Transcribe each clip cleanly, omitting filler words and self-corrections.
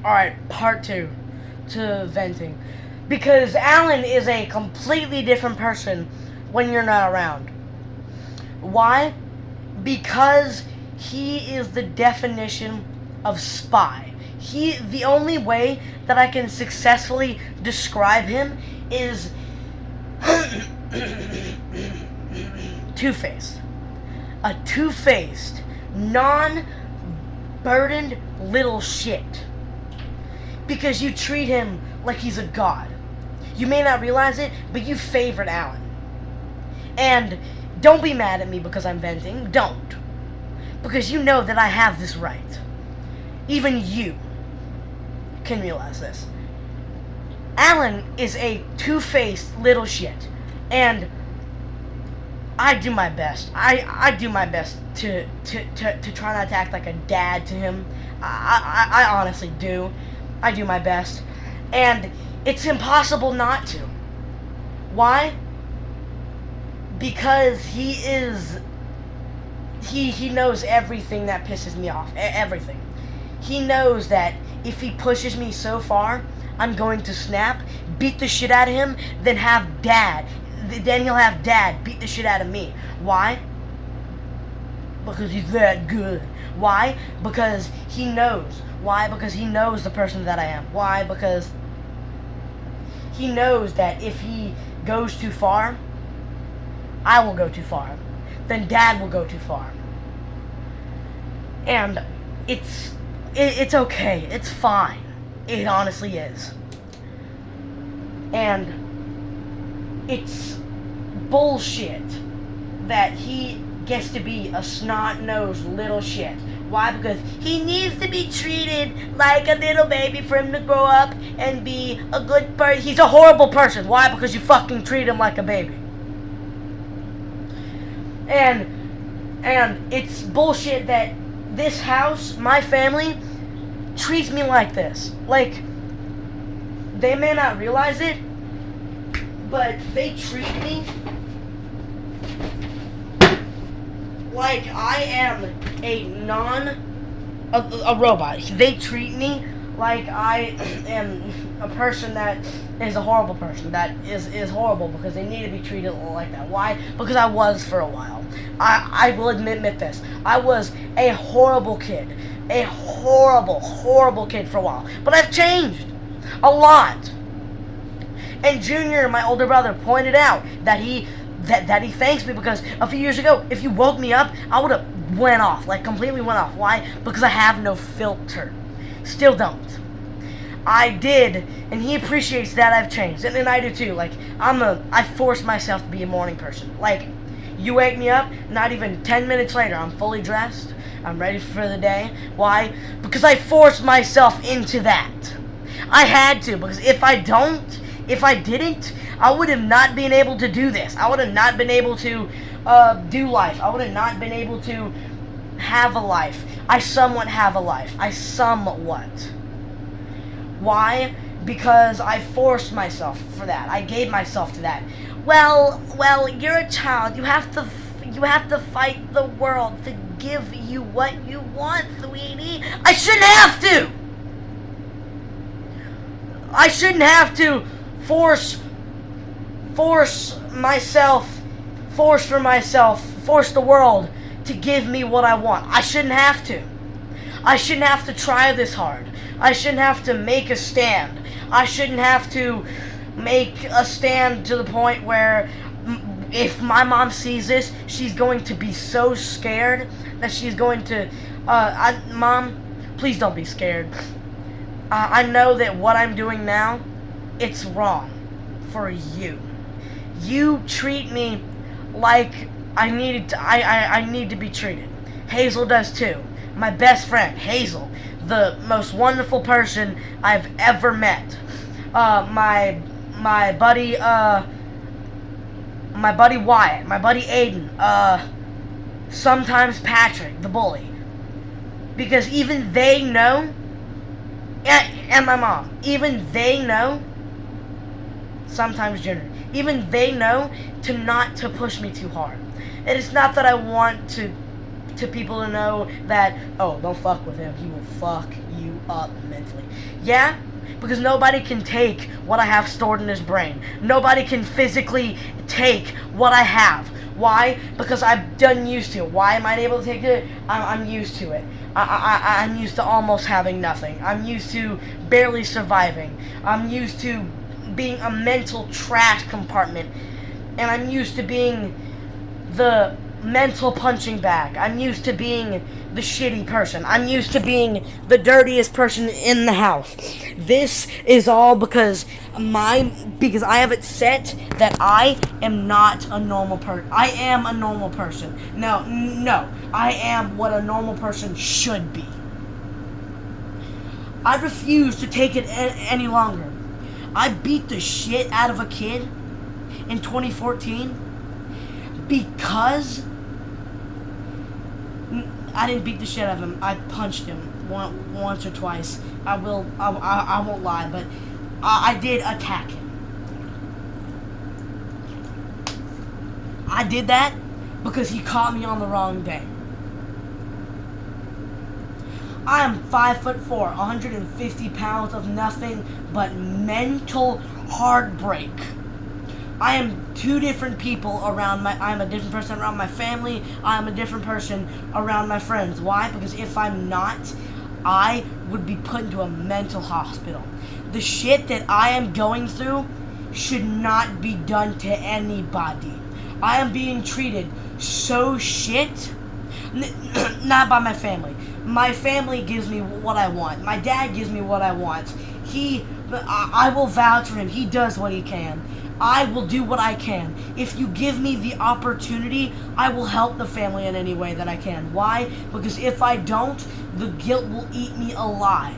Alright, part two to venting. Because Alan is a completely different person when you're not around. Why? Because he is the definition of spy. The only way that I can successfully describe him is two-faced. A two-faced, non-burdened little shit. Because you treat him like he's a god. You may not realize it, but you favored Alan. And don't be mad at me because I'm venting. Don't. Because you know that I have this right. Even you can realize this. Alan is a two-faced little shit. And I do my best. I do my best to try not to act like a dad to him. I honestly do. I do my best. And it's impossible not to. Why? Because he knows everything that pisses me off. Everything. He knows that if he pushes me so far, I'm going to snap, beat the shit out of him, then he'll have dad beat the shit out of me. Why? Because he's that good. Why? Because he knows. Why? Because he knows the person that I am. Why? Because he knows that if he goes too far, I will go too far. Then dad will go too far. And it's okay. It's fine. It honestly is. And it's bullshit that he gets to be a snot-nosed little shit. Why? Because he needs to be treated like a little baby for him to grow up and be a good person. He's a horrible person. Why? Because you fucking treat him like a baby. And it's bullshit that this house, my family, treats me like this. Like, they may not realize it, but they treat me like I am a robot. They treat me like I am a person that is a horrible person, that is horrible because they need to be treated like that. Why? Because I was for a while. I will admit this. I was a horrible kid. A horrible kid for a while. But I've changed a lot. And Junior, my older brother, pointed out that he thanks me because a few years ago, if you woke me up, I would have went off, like completely went off. Why? Because I have no filter. Still don't. I did, and he appreciates that I've changed, and I do too. Like, I force myself to be a morning person. Like, you wake me up, not even 10 minutes later, I'm fully dressed, I'm ready for the day. Why? Because I forced myself into that. I had to, because if I didn't, I would have not been able to do this. I would have not been able to do life. I would have not been able to have a life. I somewhat have a life. Why? Because I forced myself for that. I gave myself to that. Well, you're a child. You have to fight the world to give you what you want, sweetie. I shouldn't have to. I shouldn't have to force the world to give me what I want. I shouldn't have to. I shouldn't have to try this hard. I shouldn't have to make a stand. I shouldn't have to make a stand to the point where if my mom sees this, she's going to be so scared that she's going to, Mom, please don't be scared. I know that what I'm doing now, it's wrong for you. You treat me like I need to be treated. Hazel does too. My best friend, Hazel, the most wonderful person I've ever met. My buddy Wyatt, my buddy Aiden, sometimes Patrick, the bully. Because even they know, and my mom, even they know, sometimes Junior, even they know to not to push me too hard. It is not that I want to to people to know that, oh, don't fuck with him. He will fuck you up mentally. Yeah, because nobody can take what I have stored in his brain. Nobody can physically take what I have. Why? Because I've done used to it. Why am I able to take it? I'm used to it. I'm used to almost having nothing. I'm used to barely surviving. I'm used to being a mental trash compartment. And I'm used to being the mental punching bag. I'm used to being the shitty person. I'm used to being the dirtiest person in the house. This is all because I have it set that I am not a normal person. I am a normal person. No. I am what a normal person should be. I refuse to take it any longer. I beat the shit out of a kid in 2014 because I didn't beat the shit out of him. I punched him once or twice. I won't lie, but I did attack him. I did that because he caught me on the wrong day. I am 5'4", 150 pounds of nothing but mental heartbreak. I am two different people around I'm a different person around my family. I'm a different person around my friends. Why? Because if I'm not, I would be put into a mental hospital. The shit that I am going through should not be done to anybody. I am being treated so shit, not by my family. My family gives me what I want. My dad gives me what I want. I will vouch for him. He does what he can. I will do what I can. If you give me the opportunity, I will help the family in any way that I can. Why? Because if I don't, the guilt will eat me alive.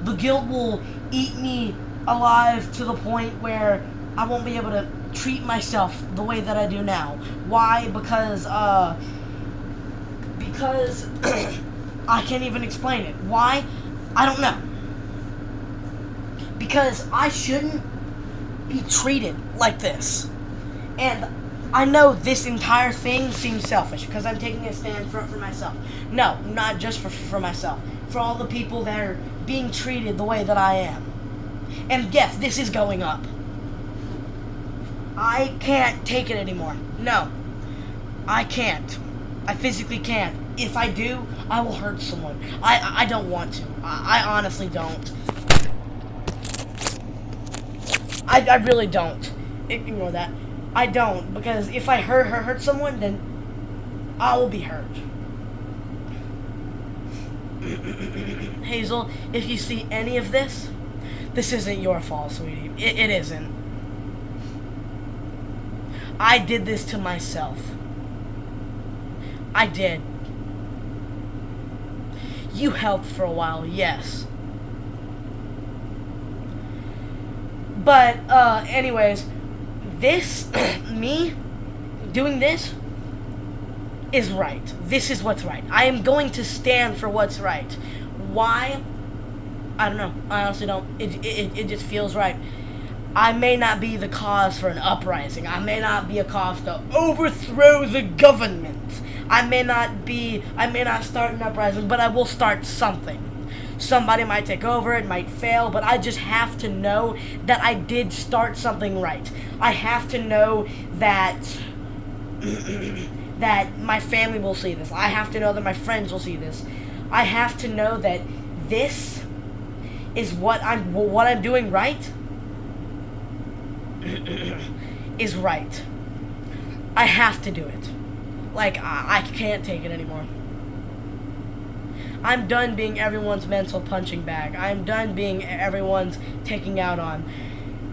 The guilt will eat me alive to the point where I won't be able to treat myself the way that I do now. Why? Because I can't even explain it. Why? I don't know. Because I shouldn't be treated like this. And I know this entire thing seems selfish because I'm taking a stand for myself. No, not just for myself. For all the people that are being treated the way that I am. And yes, this is going up. I can't take it anymore. No, I can't. I physically can't. If I do, I will hurt someone. I don't want to. I honestly don't. I really don't. Ignore that. I don't, because if I hurt someone, then I will be hurt. Hazel, if you see any of this, this isn't your fault, sweetie. It isn't. I did this to myself. I did. You helped for a while, yes. But, anyways, this, me, doing this, is right. This is what's right. I am going to stand for what's right. Why? I don't know. I honestly don't. It just feels right. I may not be the cause for an uprising. I may not be a cause to overthrow the government. I may not start an uprising, but I will start something. Somebody might take over, it might fail, but I just have to know that I did start something right. I have to know that that my family will see this. I have to know that my friends will see this. I have to know that this is what I'm doing right is right. I have to do it. Like, I can't take it anymore. I'm done being everyone's mental punching bag. I'm done being everyone's taking out on.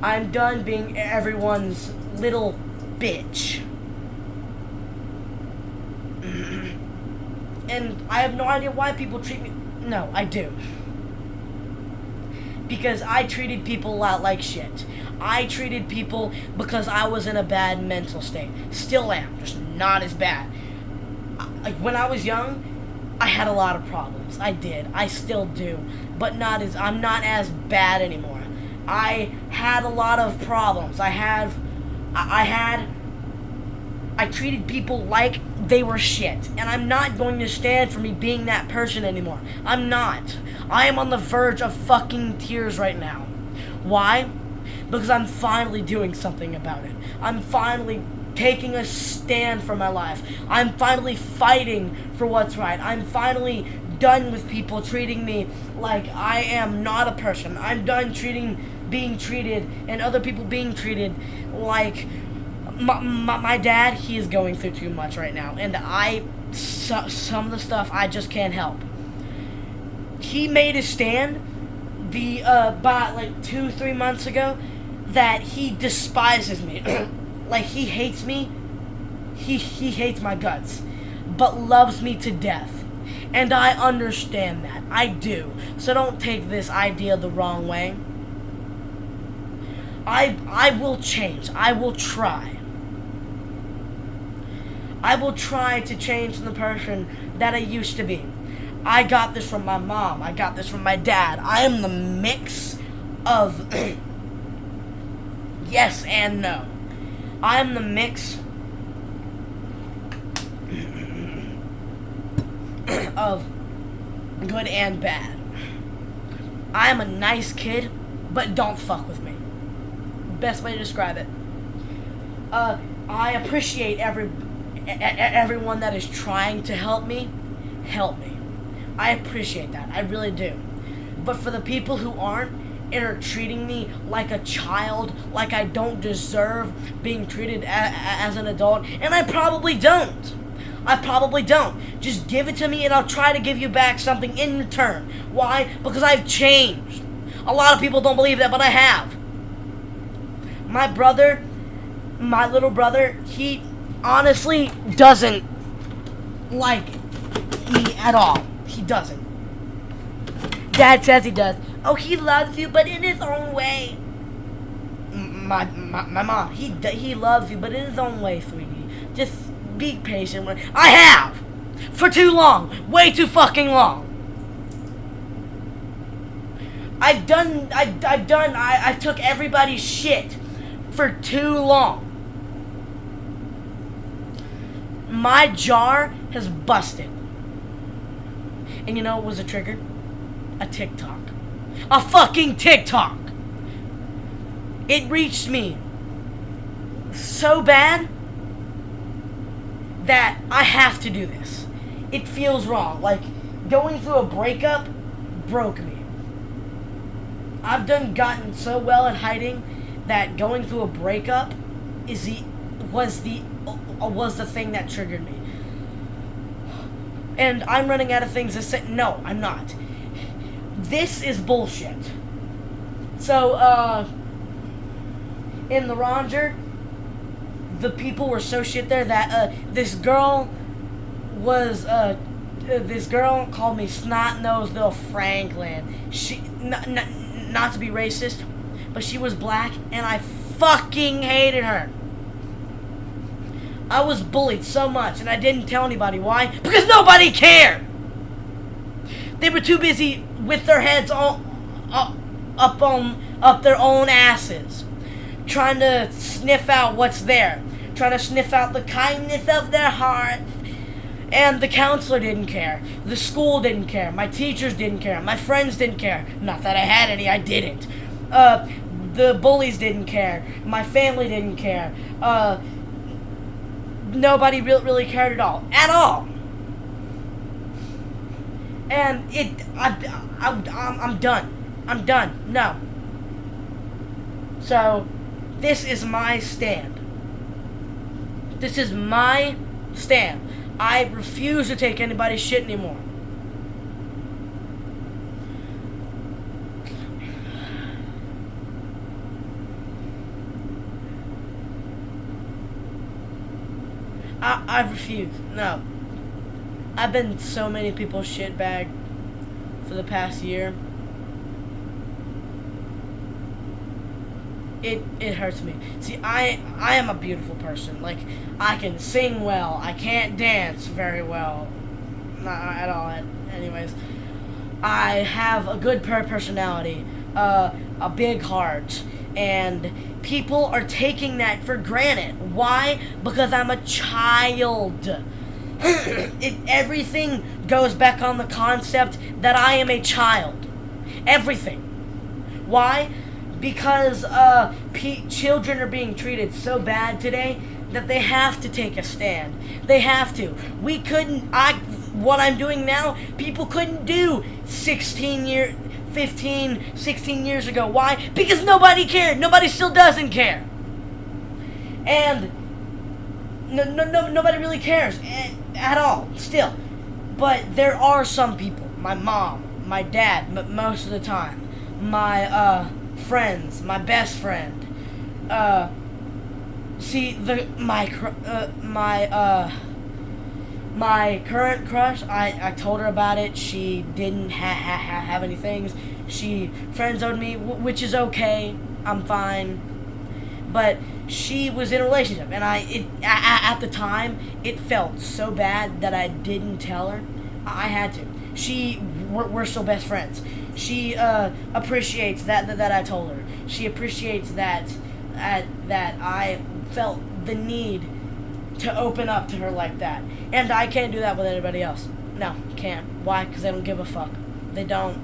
I'm done being everyone's little bitch. And I have no idea why people treat me... No, I do. Because I treated people out like shit. I treated people because I was in a bad mental state. Still am, just not as bad. Like, when I was young, I had a lot of problems. I did. I still do. But I'm not as bad anymore. I had a lot of problems. I had I treated people like they were shit. And I'm not going to stand for me being that person anymore. I'm not. I am on the verge of fucking tears right now. Why? Because I'm finally doing something about it. I'm finally taking a stand for my life. I'm finally fighting for what's right. I'm finally done with people treating me like I am not a person. I'm done being treated, and other people being treated like my dad. He is going through too much right now, and some of the stuff I just can't help. He made a stand about like 2-3 months ago that he despises me. Like, he hates me. He hates my guts, but loves me to death. And I understand that. I do. So don't take this idea the wrong way. I will change. I will try. I will try to change the person that I used to be. I got this from my mom. I got this from my dad. I am the mix of yes and no. I am the mix of good and bad. I am a nice kid, but don't fuck with me. Best way to describe it. I appreciate everyone that is trying to help me. Help me. I appreciate that. I really do. But for the people who aren't and are treating me like a child, like I don't deserve being treated as an adult, and I probably don't. I probably don't. Just give it to me and I'll try to give you back something in return. Why? Because I've changed. A lot of people don't believe that, but I have. My little brother, he honestly doesn't like me at all. He doesn't. Dad says he does. Oh, he loves you, but in his own way. My mom, he loves you, but in his own way, sweetie. Just be patient. I have! For too long. Way too fucking long. I took everybody's shit for too long. My jar has busted. And you know what was a trigger? A TikTok. A fucking TikTok! It reached me so bad that I have to do this. It feels wrong. Like, going through a breakup broke me. I've gotten so well at hiding that going through a breakup was the thing that triggered me. And I'm running out of things to say. No, I'm not. This is bullshit. So, in the Ranger, the people were so shit there that, this girl called me snot-nosed little Franklin. She, not to be racist, but she was black, and I fucking hated her. I was bullied so much, and I didn't tell anybody. Why? Because nobody cared! They were too busy with their heads all up their own asses, trying to sniff out what's there, trying to sniff out the kindness of their heart. And the counselor didn't care, the school didn't care, my teachers didn't care, my friends didn't care. Not that I had any, I didn't. The bullies didn't care, my family didn't care. Nobody really cared at all. At all. And I'm done. I'm done. No. So, this is my stand. This is my stand. I refuse to take anybody's shit anymore. I refuse. No. I've been so many people's shitbag for the past year. It hurts me. See, I am a beautiful person. Like, I can sing well. I can't dance very well. Not at all. Anyways, I have a good personality. A big heart. And people are taking that for granted. Why? Because I'm a child. Everything goes back on the concept that I am a child. Everything. Why? Because children are being treated so bad today that they have to take a stand. They have to. What I'm doing now, people couldn't do 15, 16 years ago. Why? Because nobody cared. Nobody still doesn't care. And nobody really cares at all, still. But there are some people, my mom, my dad, most of the time, my friends, my best friend, my current crush, I told her about it. She didn't have any things. She friend-zoned me, which is okay. I'm fine. But she was in a relationship, and at the time, it felt so bad that I didn't tell her. I had to. We're still best friends. She appreciates that I told her. She appreciates that I felt the need to open up to her like that. And I can't do that with anybody else. No, can't. Why? Because they don't give a fuck. They don't.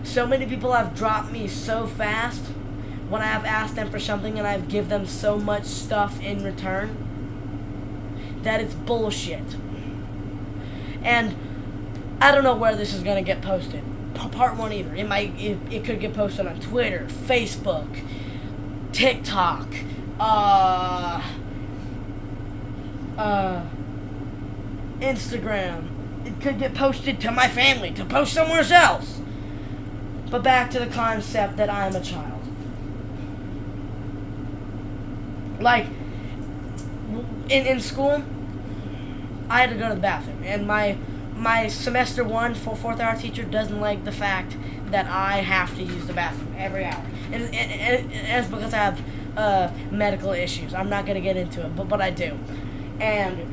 So many people have dropped me so fast when I have asked them for something and I've give them so much stuff in return that it's bullshit. And I don't know where this is gonna get posted. Part 1 either. It could get posted on Twitter, Facebook, TikTok, Instagram. It could get posted to my family, to post somewhere else. But back to the concept that I'm a child. Like, in school, I had to go to the bathroom, and my semester 1 for 4th hour teacher doesn't like the fact that I have to use the bathroom every hour. And it's because I have medical issues. I'm not going to get into it, but I do. And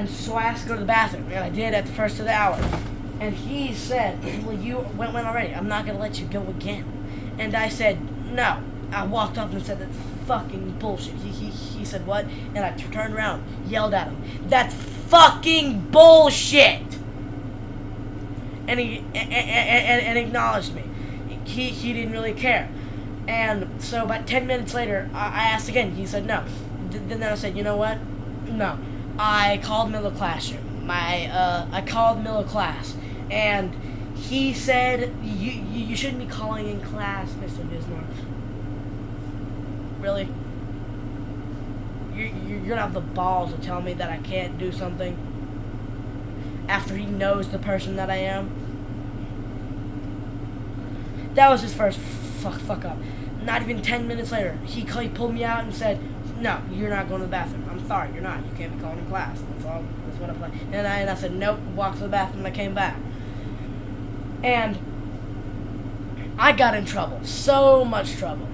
so I asked to go to the bathroom, and I did at the first of the hour. And he said, well, you went already. I'm not going to let you go again. And I said, no. I walked up and said, that's fucking bullshit. He said, what? And I turned around, yelled at him, that's fucking bullshit! And he acknowledged me. He didn't really care. And so about 10 minutes later, I asked again. He said no. Then I said, you know what? No. I called middle classroom. I called middle class, and he said, you shouldn't be calling in class, Mr. Bismarck. Really? You're gonna have the balls to tell me that I can't do something after he knows the person that I am? That was his first fuck up. Not even 10 minutes later, he pulled me out and said, no, you're not going to the bathroom. I'm sorry, you're not. You can't be calling in class. That's what I'm playing. And I said, nope, walked to the bathroom, and I came back. And I got in trouble. So much trouble.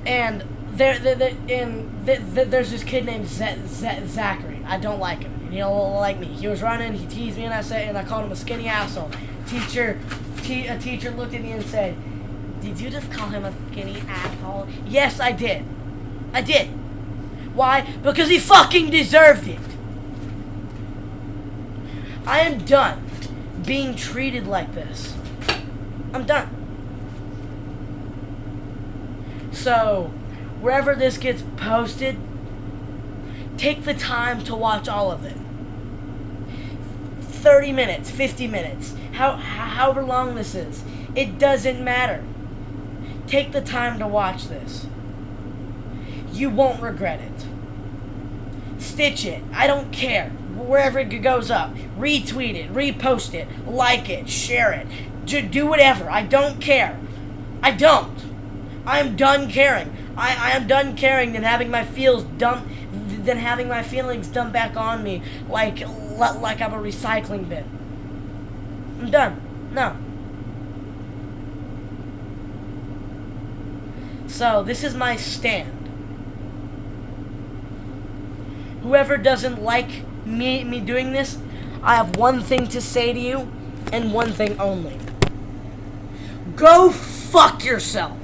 And there's this kid named Zachary. I don't like him. And he don't like me. He was running, he teased me, and I called him a skinny asshole. A teacher looked at me and said, did you just call him a skinny asshole? Yes, I did. I did. Why? Because he fucking deserved it. I am done being treated like this. I'm done. So, wherever this gets posted, take the time to watch all of it. 30 minutes, 50 minutes, however long this is. It doesn't matter. Take the time to watch this. You won't regret it. Stitch it. I don't care. Wherever it goes up. Retweet it. Repost it. Like it. Share it. Do whatever. I don't care. I don't. I am done caring. I am done caring than having my feelings dumped back on me like I'm a recycling bin. I'm done. No. So, this is my stand. Whoever doesn't like me doing this, I have one thing to say to you, and one thing only. Go fuck yourself.